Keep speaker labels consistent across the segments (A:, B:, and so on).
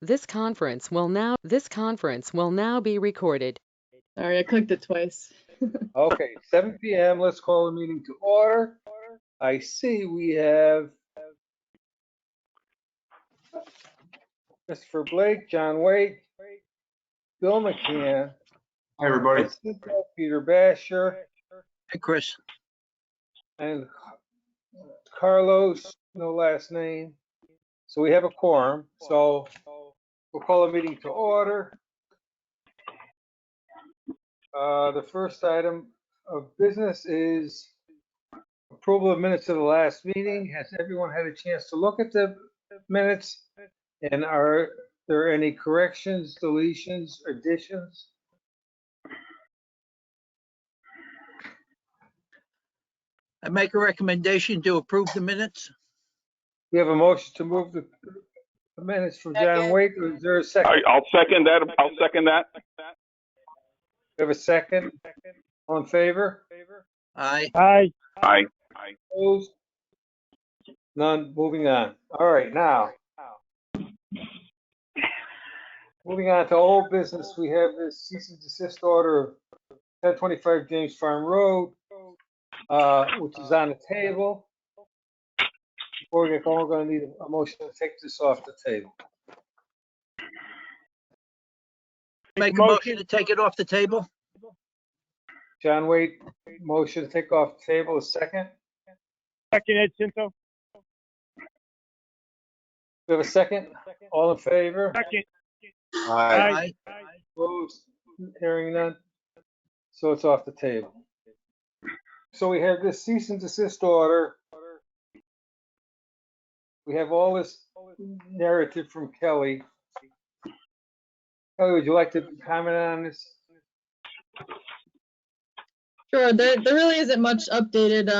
A: This conference will now be recorded.
B: Sorry, I clicked it twice.
C: Okay, 7 p.m. Let's call the meeting to order. I see we have Christopher Blake, John Waite, Bill McCann,
D: Hi, everybody.
C: Peter Basher,
D: Hey, Chris.
C: and Carlos, no last name. So we have a quorum. So we'll call the meeting to order. The first item of business is approval of minutes of the last meeting. Has everyone had a chance to look at the minutes? And are there any corrections, deletions, additions?
D: I make a recommendation to approve the minutes.
C: We have a motion to move the minutes from John Waite. Is there a second?
E: I'll second that. I'll second that.
C: We have a second. All in favor?
D: Aye.
E: Aye.
C: Opposed? None. Moving on. All right, now. Moving on to old business, we have this cease and desist order of 1025 James Farm Road, which is on the table. Before we get going, we're going to need a motion to take this off the table.
D: Make a motion to take it off the table.
C: John Waite, motion to take off the table, a second.
F: Second, Ed Cinto.
C: We have a second. All in favor?
F: Second.
D: Aye.
C: Opposed? Hearing none. So it's off the table. So we have this cease and desist order. We have all this narrative from Kelly. Kelly, would you like to comment on this?
B: Sure, there really isn't much updated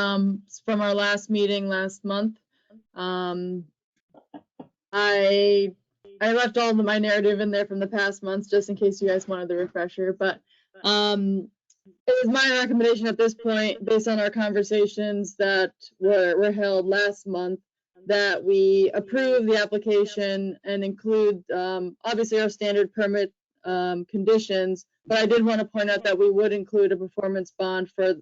B: from our last meeting last month. I left all of my narrative in there from the past months just in case you guys wanted the refresher, but it is my recommendation at this point, based on our conversations that were held last month, that we approve the application and include obviously our standard permit conditions, but I did want to point out that we would include a performance bond for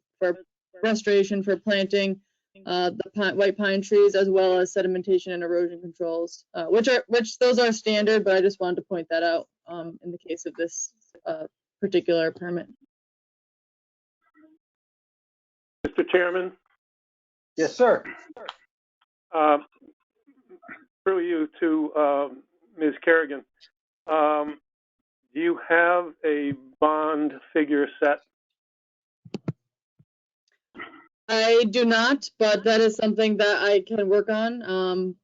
B: restoration, for planting the white pine trees, as well as sedimentation and erosion controls, which those are standard, but I just wanted to point that out in the case of this particular permit.
F: Mr. Chairman,
C: Yes, sir.
F: through you to Ms. Kerrigan. Do you have a bond figure set?
B: I do not, but that is something that I can work on,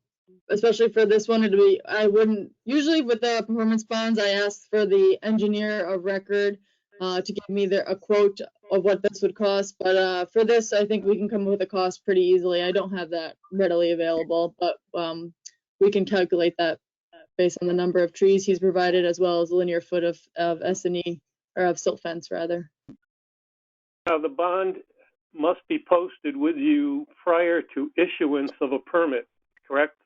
B: especially for this one. I wouldn't, usually with the performance bonds, I ask for the engineer of record to give me a quote of what this would cost. But for this, I think we can come up with a cost pretty easily. I don't have that readily available, but we can calculate that based on the number of trees he's provided, as well as a linear foot of S&E, or of silt fence, rather.
F: Now, the bond must be posted with you prior to issuance of a permit, correct?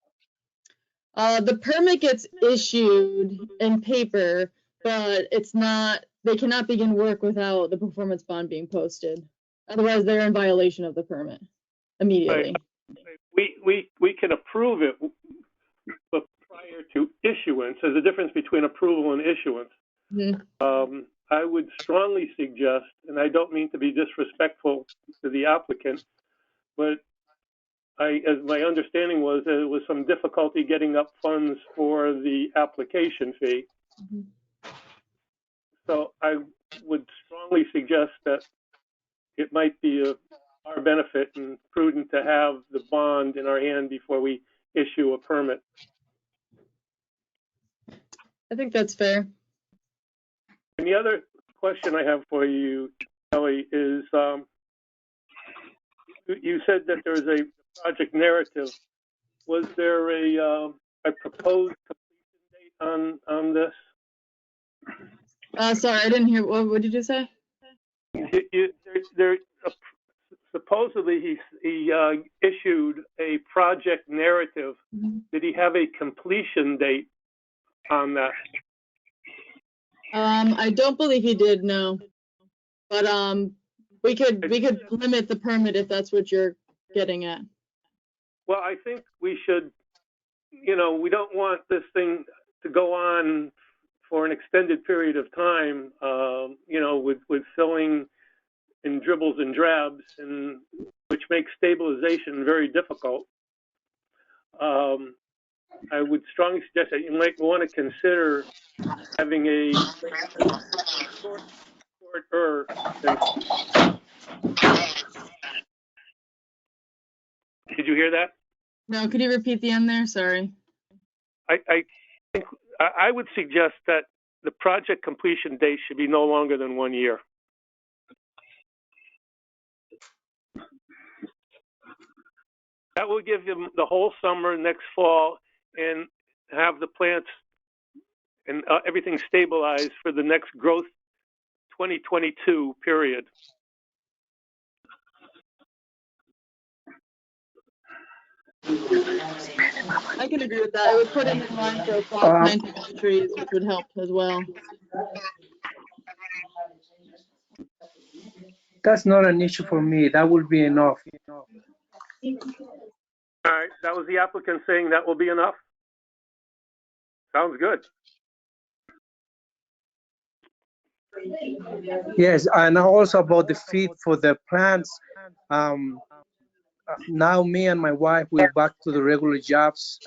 B: The permit gets issued in paper, but it's not, they cannot begin work without the performance bond being posted. Otherwise, they're in violation of the permit immediately.
F: Right. We can approve it, but prior to issuance. There's a difference between approval and issuance.
B: Mm-hmm.
F: I would strongly suggest, and I don't mean to be disrespectful to the applicant, but as my understanding was, there was some difficulty getting up funds for the application fee.
B: Mm-hmm.
F: So I would strongly suggest that it might be our benefit and prudent to have the bond in our hand before we issue a permit.
B: I think that's fair.
F: And the other question I have for you, Kelly, is you said that there was a project narrative. Was there a proposed completion date on this?
B: Sorry, I didn't hear. What did you say?
F: Supposedly he issued a project narrative.
B: Mm-hmm.
F: Did he have a completion date on that?
B: I don't believe he did, no. But we could limit the permit if that's what you're getting at.
F: Well, I think we should, we don't want this thing to go on for an extended period of time, with filling in dribbles and drabs, and which makes stabilization very difficult. I would strongly suggest that you might want to consider having a shorter than. Did you hear that?
B: No, could you repeat the end there? Sorry.
F: I think I would suggest that the project completion date should be no longer than 1 year. That will give them the whole summer next fall and have the plants and everything stabilized for the next growth 2022 period.
B: I can agree with that. I would put him in line for fall planting of the trees, which would help as well.
G: That's not an issue for me. That will be enough.
F: All right, that was the applicant saying that will be enough? Sounds good.
G: Yes, and also about the feed for the plants. Now me and my wife, we're back to the regular jobs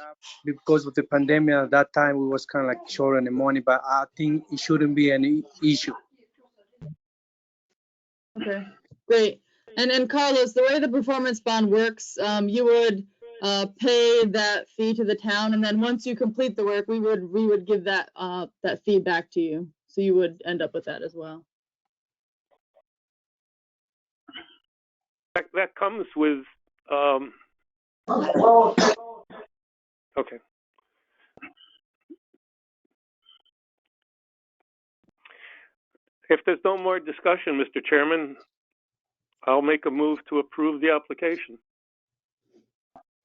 G: because of the pandemic. At that time, we was kind of like short on the money, but I think it shouldn't be any issue.
B: Okay, great. And then Carlos, the way the performance bond works, you would pay that fee to the town, and then once you complete the work, we would give that fee back to you. So you would end up with that as well.
F: That comes with, okay. If there's no more discussion, Mr. Chairman, I'll make a move to approve the application.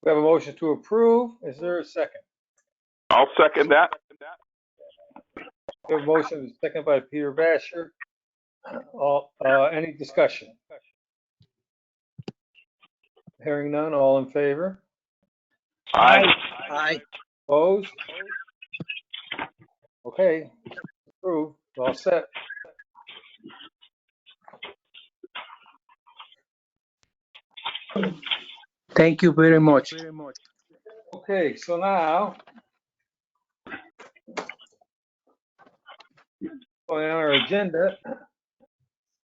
C: We have a motion to approve. Is there a second?
E: I'll second that.
C: We have a motion, second by Peter Basher. Any discussion? Hearing none, all in favor?
E: Aye.
D: Aye.
C: Opposed? Okay, approved, all set.
G: Thank you very much.
C: Okay, so now, on our agenda,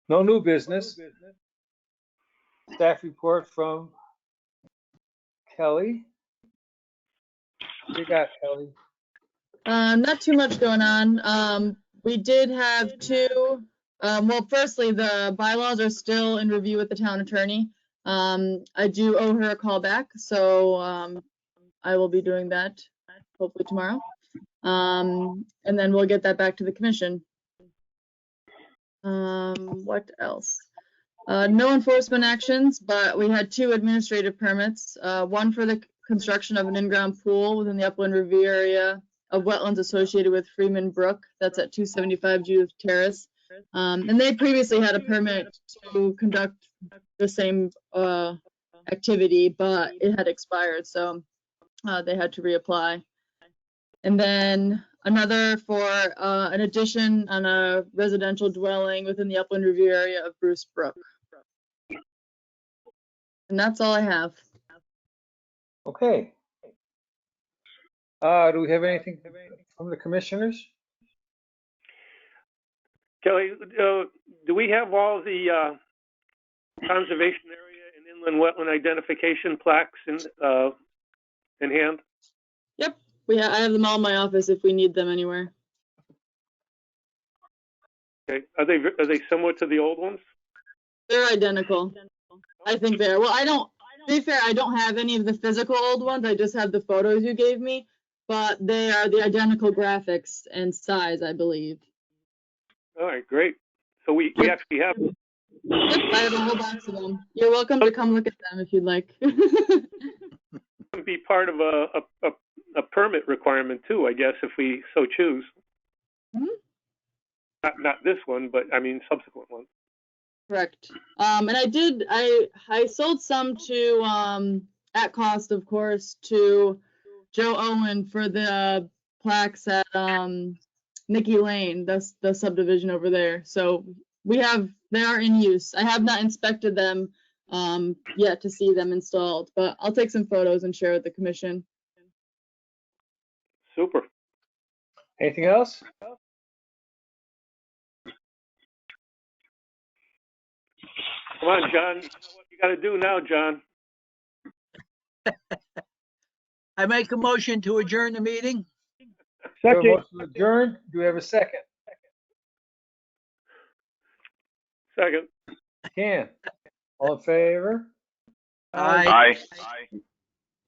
C: no new business. Staff report from Kelly. What you got, Kelly?
B: Not too much going on. We did have two. Well, firstly, the bylaws are still in review with the town attorney. I do owe her a call back, so I will be doing that hopefully tomorrow. And then we'll get that back to the commission. What else? No enforcement actions, but we had two administrative permits. One for the construction of an in-ground pool within the upland review area of wetlands associated with Freeman Brook. That's at 275 Judith Terrace. And they previously had a permit to conduct the same activity, but it had expired, so they had to reapply. And then another for an addition on a residential dwelling within the upland review area of Bruce Brook. And that's all I have.
C: Okay. Do we have anything from the commissioners?
F: Kelly, do we have all the conservation area and inland wetland identification plaques in hand?
B: Yep, I have them all in my office if we need them anywhere.
F: Okay, are they similar to the old ones?
B: They're identical. I think they are. Well, to be fair, I don't have any of the physical old ones. I just have the photos you gave me, but they are the identical graphics and size, I believe.
F: All right, great. So we actually have them.
B: Yep, I have a whole box of them. You're welcome to come look at them if you'd like.
F: Be part of a permit requirement too, I guess, if we so choose.
B: Mhm.
F: Not this one, but I mean subsequent ones.
B: Correct. And I sold some to, at cost, of course, to Joe Owen for the plaques at, Nicky Lane, the subdivision over there. So they are in use. I have not inspected them, yet to see them installed, but I'll take some photos and share with the commission.
F: Super.
C: Anything else?
F: Come on, John. You know what you got to do now, John.
D: I make a motion to adjourn the meeting.
C: We have a motion to adjourn. Do we have a second?
F: Second.
C: Can. All in favor?
D: Aye.
E: Aye.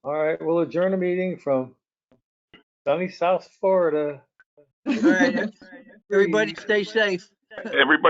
C: All right, we'll adjourn the meeting from sunny South Florida.
D: All right. Everybody stay safe.
E: Everybody